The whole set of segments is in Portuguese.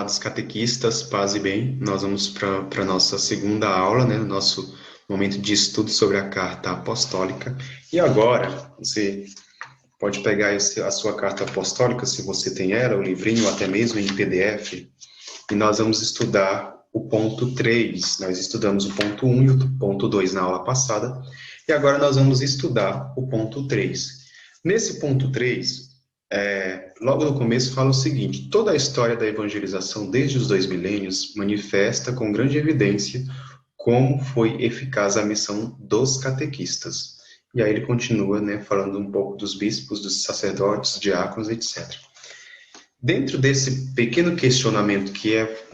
amados catequistas, paz e bem. Nós vamos para a nossa segunda aula, né? Nosso momento de estudo sobre a carta apostólica. E agora, você pode pegar a sua carta apostólica, se você tem ela, o livrinho, ou até mesmo em PDF, e nós vamos estudar o ponto 3. Nós estudamos o ponto 1 e o ponto 2 na aula passada, e agora nós vamos estudar o ponto 3. Nesse ponto 3, logo no começo fala o seguinte: toda a história da evangelização desde os 2 milênios manifesta com grande evidência como foi eficaz a missão dos catequistas. E aí ele continua, né, falando um pouco dos bispos, dos sacerdotes, diáconos, etc. Dentro desse pequeno questionamento que é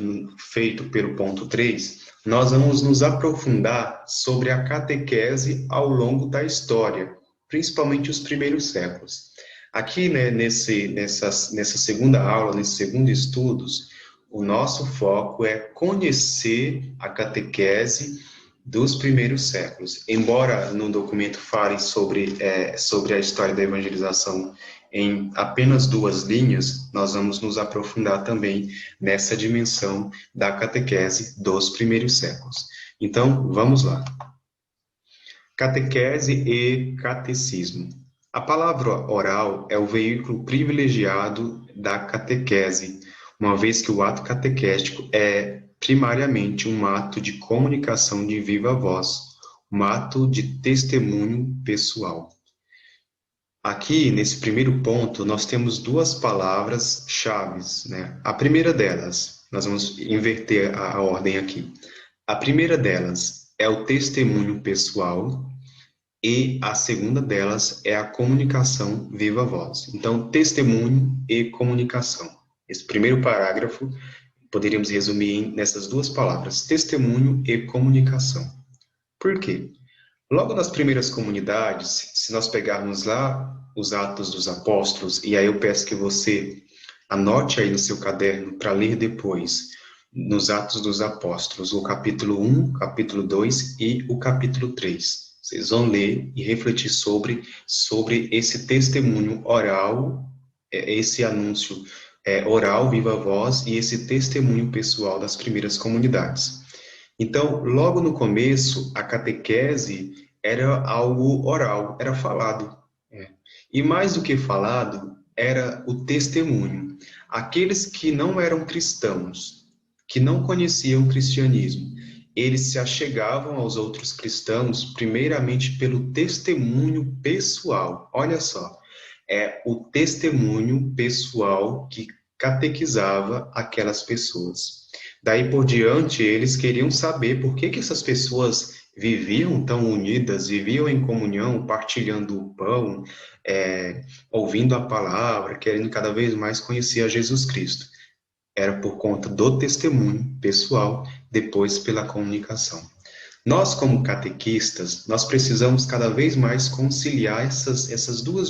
feito pelo ponto 3, nós vamos nos aprofundar sobre a catequese ao longo da história, principalmente os primeiros séculos. Aqui, né, nessa segunda aula, nesse segundo estudos, o nosso foco é conhecer a catequese dos primeiros séculos. Embora no documento fale sobre a história da evangelização em apenas 2 linhas, nós vamos nos aprofundar também nessa dimensão da catequese dos primeiros séculos. Então, vamos lá. Catequese e catecismo. A palavra oral é o veículo privilegiado da catequese, uma vez que o ato catequético é primariamente um ato de comunicação de viva voz, um ato de testemunho pessoal. Aqui, nesse primeiro ponto, nós temos 2 palavras-chave, né? A primeira delas, nós vamos inverter a ordem aqui. A primeira delas é o testemunho pessoal, e a segunda delas é a comunicação viva voz. Então, testemunho e comunicação. Esse primeiro parágrafo poderíamos resumir nessas 2 palavras, testemunho e comunicação. Por quê? Logo nas primeiras comunidades, se nós pegarmos lá os Atos dos Apóstolos, e aí eu peço que você anote aí no seu caderno para ler depois, nos Atos dos Apóstolos, o capítulo 1, capítulo 2 e o capítulo 3. Vocês vão ler e refletir sobre esse testemunho oral, esse anúncio oral, viva voz, e esse testemunho pessoal das primeiras comunidades. Então, logo no começo, a catequese era algo oral, era falado. E mais do que falado, era o testemunho. Aqueles que não eram cristãos, que não conheciam o cristianismo, eles se achegavam aos outros cristãos primeiramente pelo testemunho pessoal. Olha só, é o testemunho pessoal que catequizava aquelas pessoas. Daí por diante, eles queriam saber por que essas pessoas viviam tão unidas, viviam em comunhão, partilhando o pão, ouvindo a palavra, querendo cada vez mais conhecer a Jesus Cristo. Era por conta do testemunho pessoal, depois pela comunicação. Nós, como catequistas, nós precisamos cada vez mais conciliar essas 2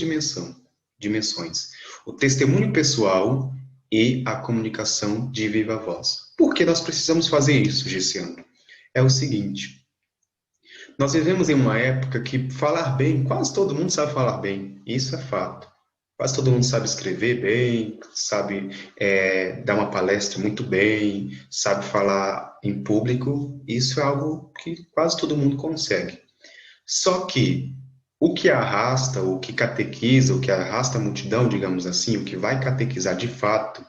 dimensões. O testemunho pessoal e a comunicação de viva voz. Por que nós precisamos fazer isso, Gessiano? É o seguinte: nós vivemos em uma época que falar bem, quase todo mundo sabe falar bem, isso é fato. Quase todo mundo sabe escrever bem, sabe dar uma palestra muito bem, sabe falar em público, isso é algo que quase todo mundo consegue. Só que o que arrasta, o que catequiza, o que arrasta a multidão, digamos assim, o que vai catequizar de fato,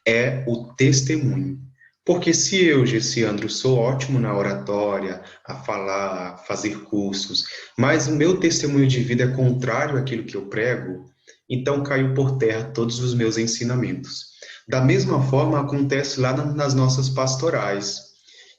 é o testemunho. Porque se eu, Gessiandro, sou ótimo na oratória, a falar, a fazer cursos, mas o meu testemunho de vida é contrário àquilo que eu prego, então caiu por terra todos os meus ensinamentos. Da mesma forma, acontece lá nas nossas pastorais.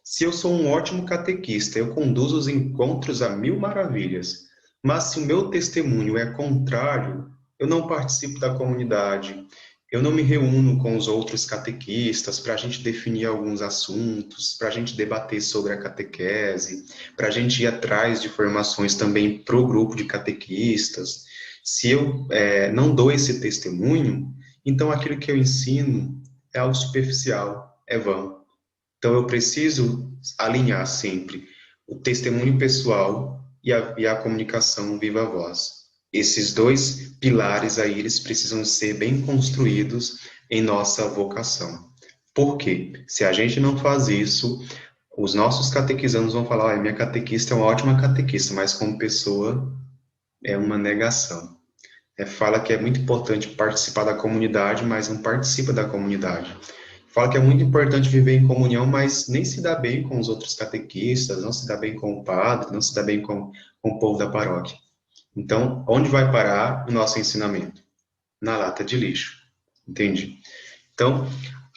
Se eu sou um ótimo catequista, eu conduzo os encontros a 1000 maravilhas, mas se o meu testemunho é contrário, eu não participo da comunidade, eu não me reúno com os outros catequistas para a gente definir alguns assuntos, para a gente debater sobre a catequese, para a gente ir atrás de formações também para o grupo de catequistas. Se eu não dou esse testemunho, então aquilo que eu ensino é algo superficial, é vão. Então eu preciso alinhar sempre o testemunho pessoal e a comunicação viva voz. Esses 2 pilares aí, eles precisam ser bem construídos em nossa vocação. Por quê? Se a gente não faz isso, os nossos catequizandos vão falar, minha catequista é uma ótima catequista, mas como pessoa é uma negação. Fala que é muito importante participar da comunidade, mas não participa da comunidade. Fala que é muito importante viver em comunhão, mas nem se dá bem com os outros catequistas, não se dá bem com o padre, não se dá bem com o povo da paróquia. Então, onde vai parar o nosso ensinamento? Na lata de lixo. Entende? Então,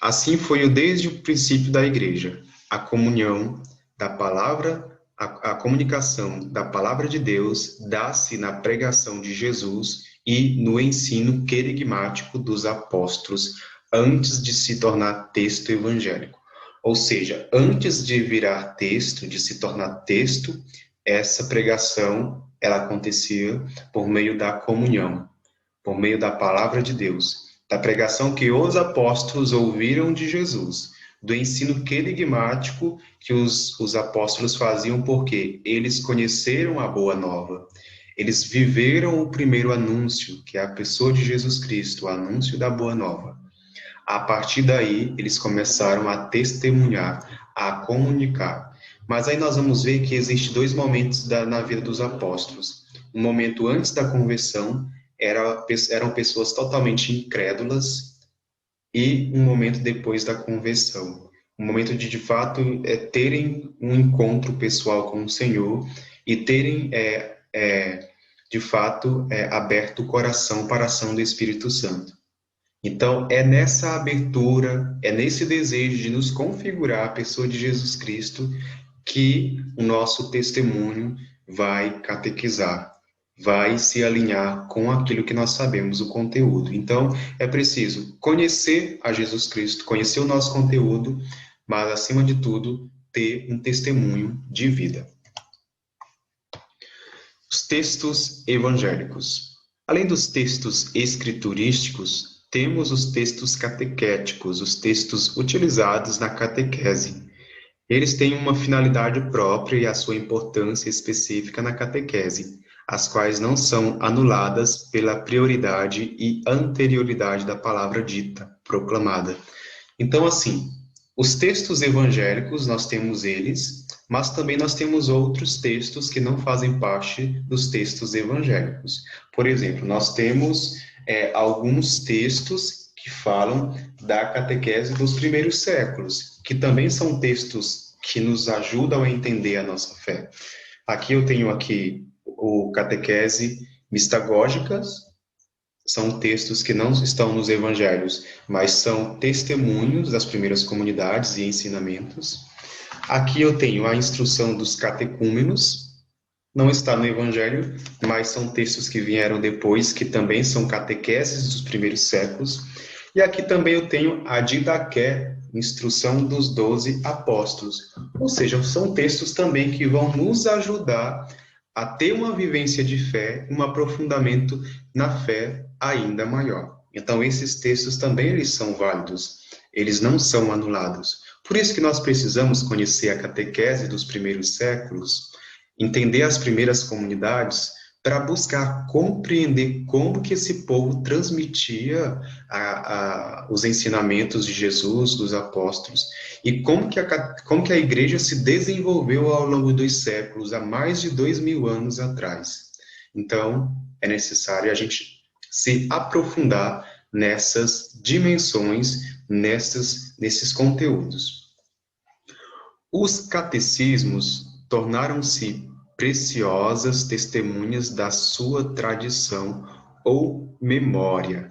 assim foi desde o princípio da igreja. A comunhão da palavra, a comunicação da palavra de Deus dá-se na pregação de Jesus e no ensino querigmático dos apóstolos antes de se tornar texto evangélico. Ou seja, antes de virar texto, de se tornar texto, essa pregação ela acontecia por meio da comunhão, por meio da palavra de Deus, da pregação que os apóstolos ouviram de Jesus, do ensino querigmático que os apóstolos faziam porque eles conheceram a boa nova, eles viveram o primeiro anúncio, que é a pessoa de Jesus Cristo, o anúncio da boa nova. A partir daí, eles começaram a testemunhar, a comunicar. Mas aí nós vamos ver que existem dois momentos na vida dos apóstolos. Um momento antes da conversão, eram pessoas totalmente incrédulas, e um momento depois da conversão. Um momento de fato, terem um encontro pessoal com o Senhor e terem, de fato, aberto o coração para a ação do Espírito Santo. Então, é nessa abertura, é nesse desejo de nos configurar a pessoa de Jesus Cristo que o nosso testemunho vai catequizar, vai se alinhar com aquilo que nós sabemos, o conteúdo. Então, é preciso conhecer a Jesus Cristo, conhecer o nosso conteúdo, mas, acima de tudo, ter um testemunho de vida. Os textos evangélicos. Além dos textos escriturísticos, temos os textos catequéticos, os textos utilizados na catequese. Eles têm uma finalidade própria e a sua importância específica na catequese, as quais não são anuladas pela prioridade e anterioridade da palavra dita, proclamada. Então, assim, os textos evangélicos, nós temos eles, mas também nós temos outros textos que não fazem parte dos textos evangélicos. Por exemplo, nós temos alguns textos que falam da catequese dos primeiros séculos, que também são textos que nos ajudam a entender a nossa fé. Aqui eu tenho o catequese mistagógicas, são textos que não estão nos evangelhos, mas são testemunhos das primeiras comunidades e ensinamentos. Aqui eu tenho a instrução dos catecúmenos, não está no evangelho, mas são textos que vieram depois, que também são catequeses dos primeiros séculos. E aqui também eu tenho a Didaqué, instrução dos 12 apóstolos. Ou seja, são textos também que vão nos ajudar a ter uma vivência de fé, um aprofundamento na fé ainda maior. Então, esses textos também eles são válidos, eles não são anulados. Por isso que nós precisamos conhecer a catequese dos primeiros séculos, entender as primeiras comunidades, para buscar compreender como que esse povo transmitia os ensinamentos de Jesus, dos apóstolos, e como que a igreja se desenvolveu ao longo dos séculos, há mais de 2000 anos atrás. Então, é necessário a gente se aprofundar nessas dimensões, nesses conteúdos. Os catecismos tornaram-se preciosas testemunhas da sua tradição ou memória,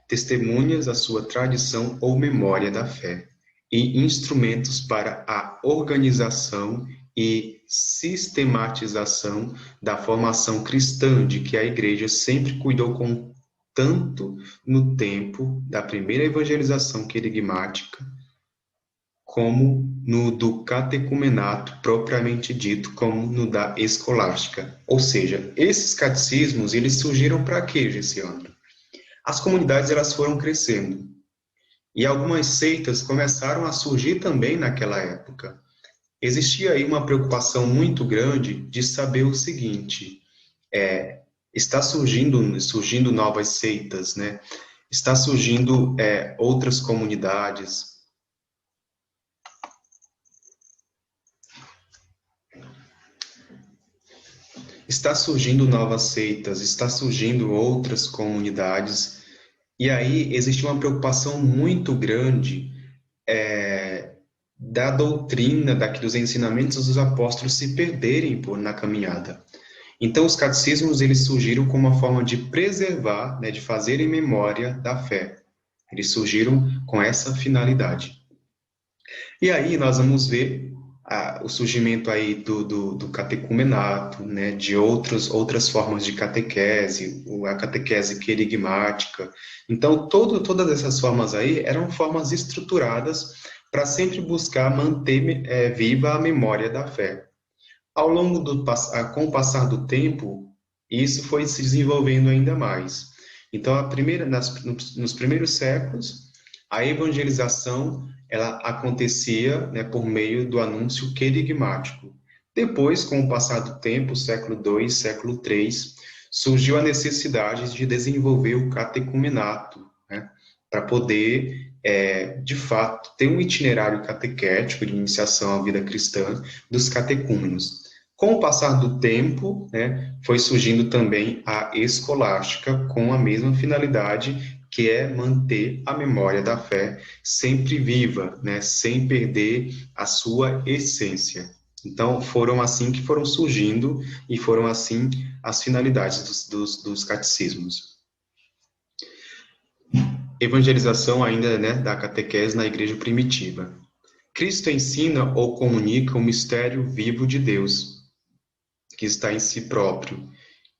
testemunhas da sua tradição ou memória da fé, e instrumentos para a organização e sistematização da formação cristã, de que a Igreja sempre cuidou com tanto no tempo da primeira evangelização querigmática, como no do catecumenato propriamente dito, como no da escolástica. Ou seja, esses catecismos, eles surgiram para quê, Gessiandro? As comunidades elas foram crescendo, e algumas seitas começaram a surgir também naquela época. Existia aí uma preocupação muito grande de saber o seguinte, está surgindo novas seitas, né? Está surgindo outras comunidades, está surgindo novas seitas, está surgindo outras comunidades, e aí existe uma preocupação muito grande da doutrina, dos ensinamentos dos apóstolos se perderem na caminhada. Então, os catecismos eles surgiram como uma forma de preservar, né, de fazer em memória da fé. Eles surgiram com essa finalidade. E aí nós vamos ver o surgimento aí do catecumenato, né, de outras formas de catequese, a catequese querigmática. Então, todas essas formas aí eram formas estruturadas para sempre buscar manter viva a memória da fé. Ao longo com o passar do tempo, isso foi se desenvolvendo ainda mais. Então, nos primeiros séculos, a evangelização ela acontecia, né, por meio do anúncio querigmático. Depois, com o passar do tempo, século II, século III, surgiu a necessidade de desenvolver o catecumenato, né, para poder, de fato, ter um itinerário catequético de iniciação à vida cristã dos catecúmenos. Com o passar do tempo, né, foi surgindo também a escolástica com a mesma finalidade, que é manter a memória da fé sempre viva, né, sem perder a sua essência. Então, foram assim que foram surgindo e foram assim as finalidades dos catecismos. Evangelização ainda, né, da catequese na igreja primitiva. Cristo ensina ou comunica o mistério vivo de Deus, que está em si próprio,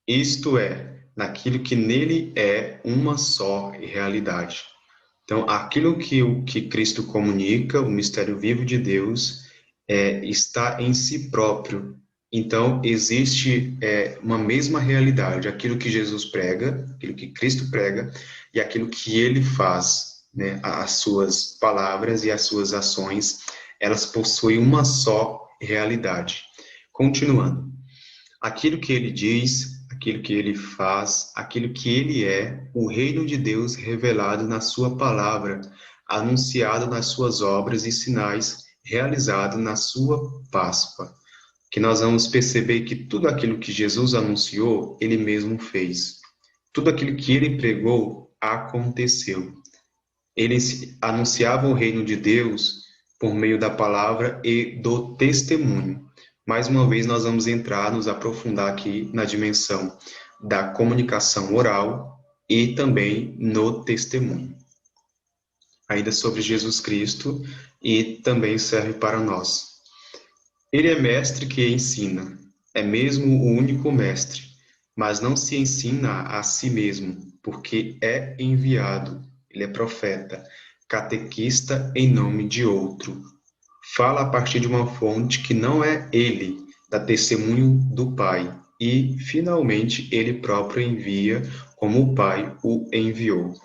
isto é, naquilo que nele é uma só realidade. Então, aquilo que Cristo comunica, o mistério vivo de Deus, está em si próprio. Então, existe uma mesma realidade, aquilo que Jesus prega, aquilo que Cristo prega, e aquilo que ele faz, né? As suas palavras e as suas ações, elas possuem uma só realidade. Continuando. Aquilo que ele diz, aquilo que ele faz, aquilo que ele é, o reino de Deus revelado na sua palavra, anunciado nas suas obras e sinais, realizado na sua Páscoa. Que nós vamos perceber que tudo aquilo que Jesus anunciou, ele mesmo fez. Tudo aquilo que ele pregou, aconteceu. Ele anunciava o reino de Deus por meio da palavra e do testemunho. Mais uma vez, nós vamos nos aprofundar aqui na dimensão da comunicação oral e também no testemunho. Ainda sobre Jesus Cristo, e também serve para nós. Ele é mestre que ensina, é mesmo o único mestre, mas não se ensina a si mesmo, porque é enviado, ele é profeta, catequista em nome de outro. Fala a partir de uma fonte que não é ele, dá testemunho do Pai, e, finalmente, ele próprio envia como o Pai o enviou.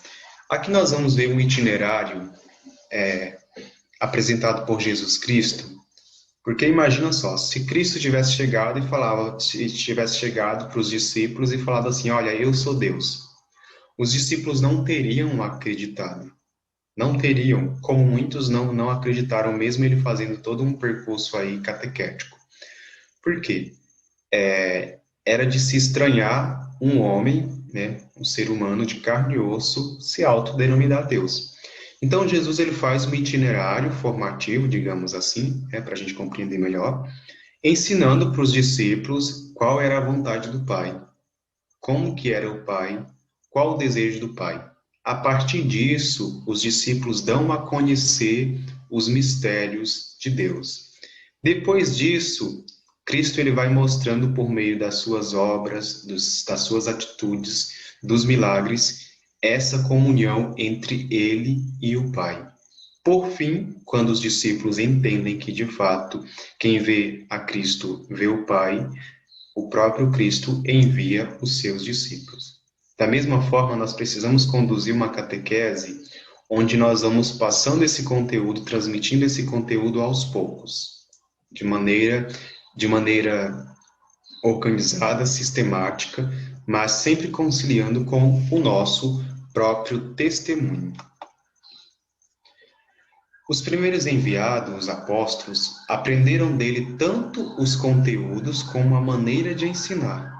Aqui nós vamos ver um itinerário apresentado por Jesus Cristo, porque imagina só, se Cristo tivesse chegado para os discípulos e falado assim, olha, eu sou Deus, os discípulos não teriam acreditado. Não teriam, como muitos não acreditaram, mesmo ele fazendo todo um percurso aí catequético. Por quê? Era de se estranhar um homem, né, um ser humano de carne e osso, se autodenominar Deus. Então, Jesus ele faz um itinerário formativo, digamos assim, para a gente compreender melhor, ensinando para os discípulos qual era a vontade do Pai, como que era o Pai, qual o desejo do Pai. A partir disso, os discípulos dão a conhecer os mistérios de Deus. Depois disso, Cristo ele vai mostrando por meio das suas obras, das suas atitudes, dos milagres, essa comunhão entre ele e o Pai. Por fim, quando os discípulos entendem que, de fato, quem vê a Cristo vê o Pai, o próprio Cristo envia os seus discípulos. Da mesma forma, nós precisamos conduzir uma catequese onde nós vamos passando esse conteúdo, transmitindo esse conteúdo aos poucos, de maneira organizada, sistemática, mas sempre conciliando com o nosso próprio testemunho. Os primeiros enviados, os apóstolos, aprenderam dele tanto os conteúdos como a maneira de ensinar.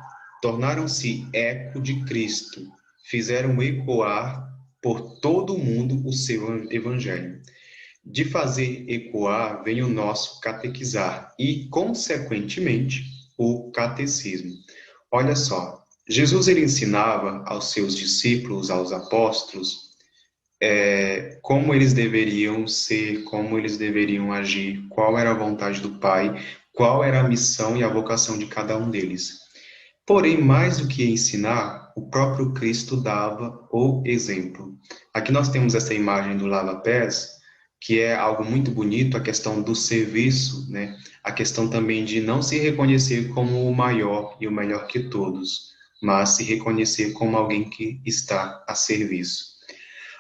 tornaram-se eco de Cristo, fizeram ecoar por todo o mundo o seu evangelho. De fazer ecoar vem o nosso catequizar e, consequentemente, o catecismo. Olha só, Jesus ele ensinava aos seus discípulos, aos apóstolos, como eles deveriam ser, como eles deveriam agir, qual era a vontade do Pai, qual era a missão e a vocação de cada um deles. Porém, mais do que ensinar, o próprio Cristo dava o exemplo. Aqui nós temos essa imagem do lava-pés, que é algo muito bonito, a questão do serviço, né? A questão também de não se reconhecer como o maior e o melhor que todos, mas se reconhecer como alguém que está a serviço.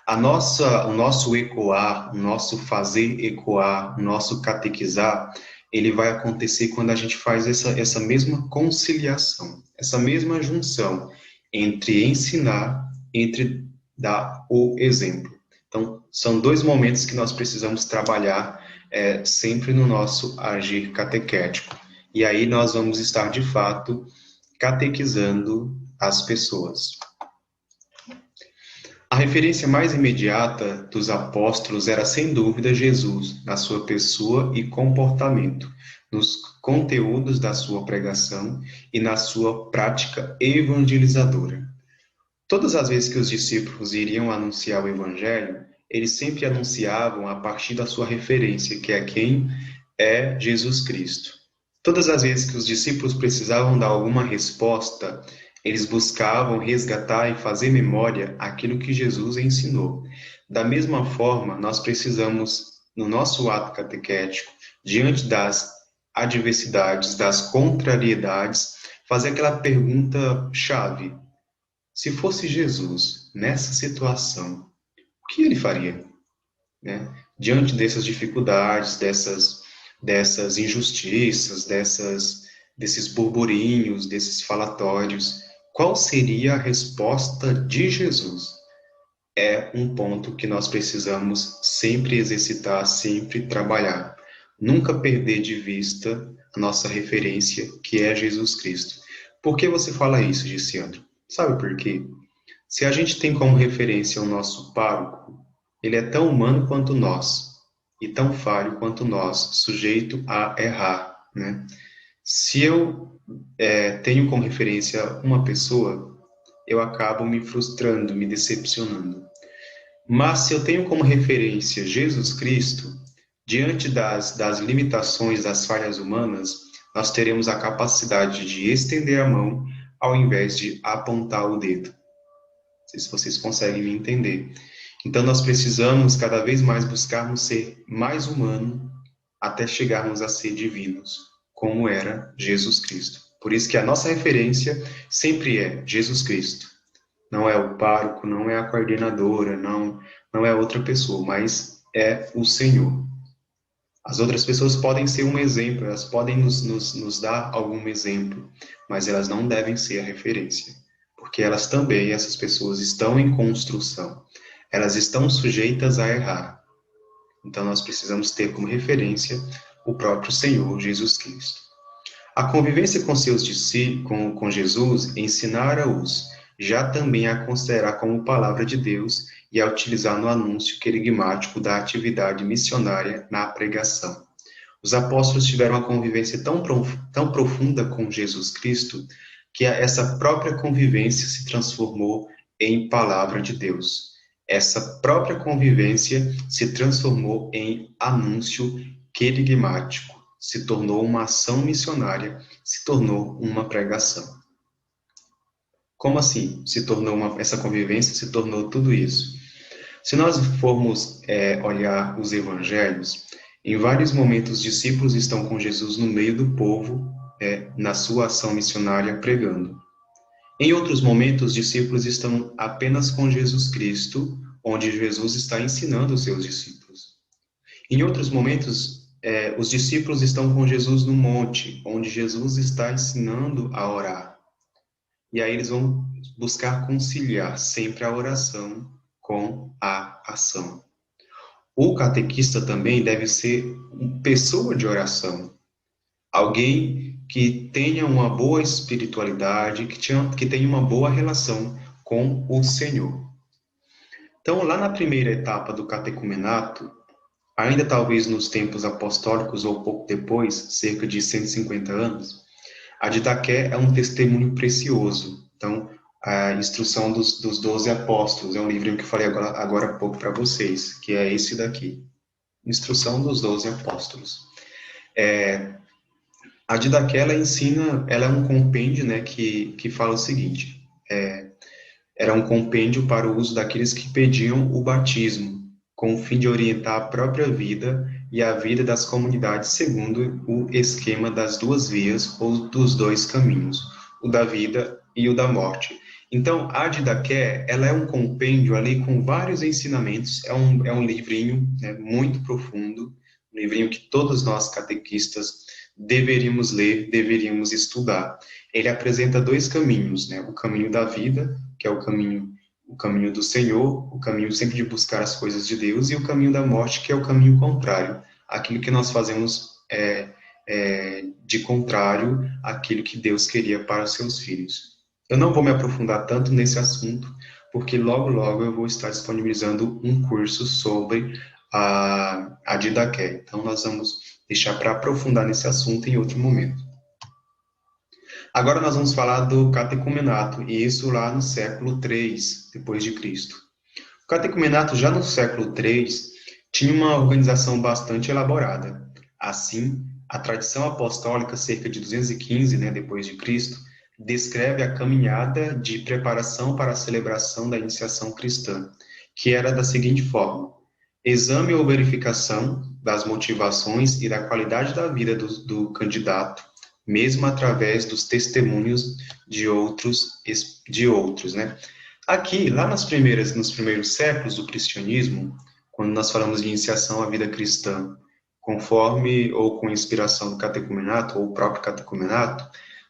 O nosso ecoar, o nosso fazer ecoar, o nosso catequizar, ele vai acontecer quando a gente faz essa mesma conciliação, essa mesma junção entre ensinar, entre dar o exemplo. Então, são dois momentos que nós precisamos trabalhar sempre no nosso agir catequético. E aí nós vamos estar, de fato, catequizando as pessoas. A referência mais imediata dos apóstolos era, sem dúvida, Jesus, na sua pessoa e comportamento, nos conteúdos da sua pregação e na sua prática evangelizadora. Todas as vezes que os discípulos iriam anunciar o evangelho, eles sempre anunciavam a partir da sua referência, que é quem é Jesus Cristo. Todas as vezes que os discípulos precisavam dar alguma resposta, eles buscavam resgatar e fazer memória aquilo que Jesus ensinou. Da mesma forma, nós precisamos, no nosso ato catequético, diante das adversidades, das contrariedades, fazer aquela pergunta-chave. Se fosse Jesus nessa situação, o que ele faria? Né? Diante dessas dificuldades, dessas injustiças, desses burburinhos, desses falatórios, qual seria a resposta de Jesus? É um ponto que nós precisamos sempre exercitar, sempre trabalhar. Nunca perder de vista a nossa referência, que é Jesus Cristo. Por que você fala isso, Giciandro? Sabe por quê? Se a gente tem como referência o nosso pároco, ele é tão humano quanto nós, e tão falho quanto nós, sujeito a errar, né? Se eu tenho como referência uma pessoa, eu acabo me frustrando, me decepcionando. Mas se eu tenho como referência Jesus Cristo, diante das limitações, das falhas humanas, nós teremos a capacidade de estender a mão ao invés de apontar o dedo. Não sei se vocês conseguem me entender. Então, nós precisamos cada vez mais buscarmos ser mais humano até chegarmos a ser divinos, como era Jesus Cristo. Por isso que a nossa referência sempre é Jesus Cristo. Não é o pároco, não é a coordenadora, não é outra pessoa, mas é o Senhor. As outras pessoas podem ser um exemplo, elas podem nos dar algum exemplo, mas elas não devem ser a referência, porque elas também, essas pessoas, estão em construção. Elas estão sujeitas a errar. Então, nós precisamos ter como referência o próprio Senhor Jesus Cristo. A convivência com seus discípulos, com Jesus, ensinara-os já também a considerar como palavra de Deus e a utilizar no anúncio querigmático da atividade missionária na pregação. Os apóstolos tiveram uma convivência tão profunda com Jesus Cristo que essa própria convivência se transformou em palavra de Deus. Essa própria convivência se transformou em anúncio querigmático, se tornou uma ação missionária, se tornou uma pregação. Como assim? Essa convivência se tornou tudo isso. Se nós formos olhar os evangelhos, em vários momentos os discípulos estão com Jesus no meio do povo, na sua ação missionária, pregando. Em outros momentos, os discípulos estão apenas com Jesus Cristo, onde Jesus está ensinando os seus discípulos. Em outros momentos, os discípulos estão com Jesus no monte, onde Jesus está ensinando a orar. E aí eles vão buscar conciliar sempre a oração com a ação. O catequista também deve ser uma pessoa de oração. Alguém que tenha uma boa espiritualidade, que tenha uma boa relação com o Senhor. Então, lá na primeira etapa do catecumenato, ainda talvez nos tempos apostólicos ou pouco depois, cerca de 150 anos, a Didaqué é um testemunho precioso. Então, a Instrução dos 12 Apóstolos é um livrinho que eu falei agora há pouco para vocês, que é esse daqui. Instrução dos 12 Apóstolos. A Didaqué, ela ensina, ela é um compêndio, né, que fala o seguinte, era um compêndio para o uso daqueles que pediam o batismo, com o fim de orientar a própria vida e a vida das comunidades segundo o esquema das duas vias ou dos dois caminhos, o da vida e o da morte. Então, a Didaqué, ela é um compêndio ali com vários ensinamentos, é um livrinho, né, muito profundo, um livrinho que todos nós catequistas deveríamos ler, deveríamos estudar. Ele apresenta dois caminhos, né, o caminho da vida, que é o caminho do Senhor, o caminho sempre de buscar as coisas de Deus, e o caminho da morte, que é o caminho contrário, aquilo que nós fazemos de contrário àquilo que Deus queria para os seus filhos. Eu não vou me aprofundar tanto nesse assunto, porque logo, logo eu vou estar disponibilizando um curso sobre a Didaqué. Então, nós vamos deixar para aprofundar nesse assunto em outro momento. Agora nós vamos falar do catecumenato, e isso lá no século III depois de Cristo. O catecumenato, já no século III, tinha uma organização bastante elaborada. Assim, a tradição apostólica, cerca de 215, né, depois de Cristo, descreve a caminhada de preparação para a celebração da iniciação cristã, que era da seguinte forma: exame ou verificação das motivações e da qualidade da vida do candidato, mesmo através dos testemunhos de outros, né? Aqui, lá nos primeiros séculos do cristianismo, quando nós falamos de iniciação à vida cristã, conforme ou com inspiração do catecumenato, ou o próprio catecumenato,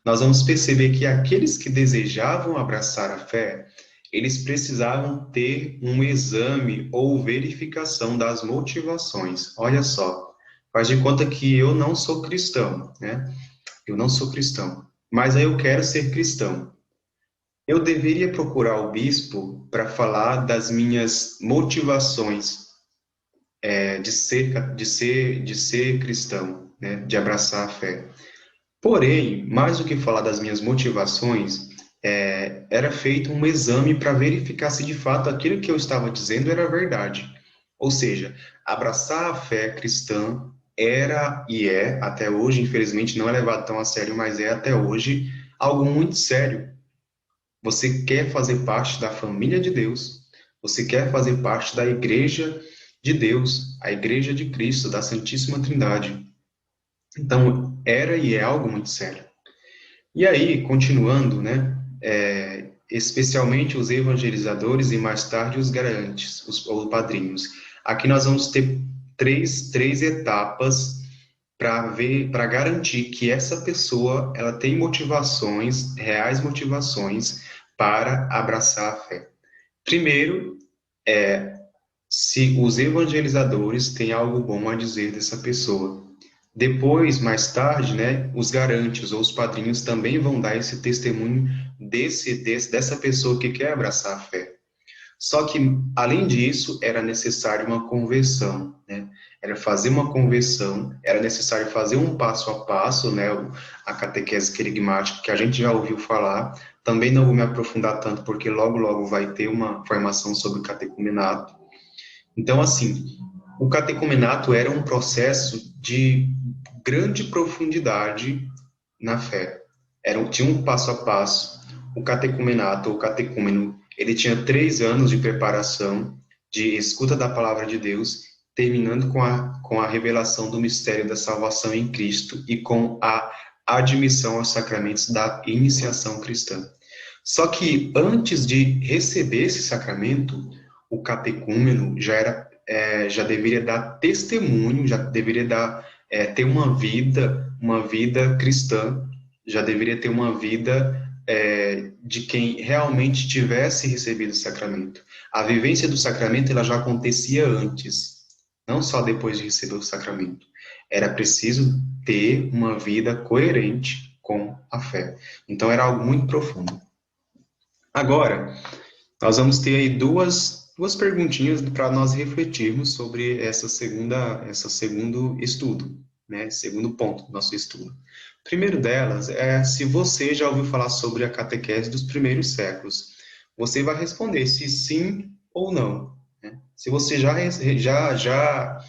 nós vamos perceber que aqueles que desejavam abraçar a fé, eles precisavam ter um exame ou verificação das motivações. Olha só, faz de conta que eu não sou cristão, né? Eu não sou cristão, mas aí eu quero ser cristão. Eu deveria procurar o bispo para falar das minhas motivações de ser cristão, né? De abraçar a fé. Porém, mais do que falar das minhas motivações, era feito um exame para verificar se de fato aquilo que eu estava dizendo era verdade. Ou seja, abraçar a fé cristã era e é, até hoje, infelizmente não é levado tão a sério, mas é até hoje algo muito sério. Você quer fazer parte da família de Deus, você quer fazer parte da igreja de Deus, a igreja de Cristo, da Santíssima Trindade. Então, era e é algo muito sério. E aí, continuando, né, especialmente os evangelizadores e mais tarde os garantes, os padrinhos. Aqui nós vamos ter três etapas para garantir que essa pessoa ela tem motivações, reais motivações para abraçar a fé. Primeiro, se os evangelizadores têm algo bom a dizer dessa pessoa. Depois, mais tarde, né, os garantes ou os padrinhos também vão dar esse testemunho dessa pessoa que quer abraçar a fé. Só que, além disso, era necessário uma conversão, né? Era fazer uma conversão, era necessário fazer um passo a passo, né? A catequese querigmática, que a gente já ouviu falar. Também não vou me aprofundar tanto, porque logo, logo vai ter uma formação sobre o catecumenato. Então, assim, o catecumenato era um processo de grande profundidade na fé. Tinha um passo a passo. O catecumenato, ou catecúmeno, ele tinha 3 anos de preparação, de escuta da palavra de Deus, terminando com a revelação do mistério da salvação em Cristo e com a admissão aos sacramentos da iniciação cristã. Só que antes de receber esse sacramento, o catecúmeno já deveria dar testemunho, já deveria ter uma vida cristã, já deveria ter uma vida de quem realmente tivesse recebido o sacramento. A vivência do sacramento ela já acontecia antes, não só depois de receber o sacramento. Era preciso ter uma vida coerente com a fé. Então era algo muito profundo. Agora, nós vamos ter aí duas perguntinhas para nós refletirmos sobre esse segundo estudo, né? Segundo ponto do nosso estudo. O primeiro delas é se você já ouviu falar sobre a catequese dos primeiros séculos. Você vai responder se sim ou não, né? Se você já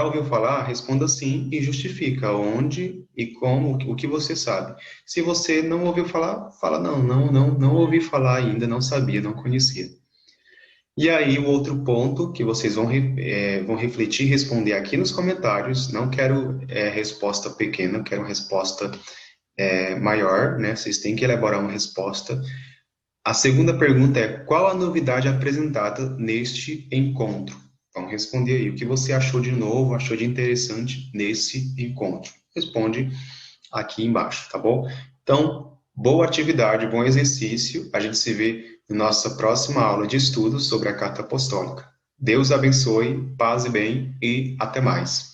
ouviu falar, responda sim e justifica onde e como, o que você sabe. Se você não ouviu falar, fala não ouvi falar ainda, não sabia, não conhecia. E aí, o outro ponto que vocês vão refletir e responder aqui nos comentários, não quero resposta pequena, quero resposta maior, né? Vocês têm que elaborar uma resposta. A segunda pergunta é: qual a novidade apresentada neste encontro? Então, responder aí o que você achou de novo, achou de interessante nesse encontro. Responde aqui embaixo, tá bom? Então, boa atividade, bom exercício. A gente se vê na nossa próxima aula de estudo sobre a Carta Apostólica. Deus abençoe, paz e bem e até mais.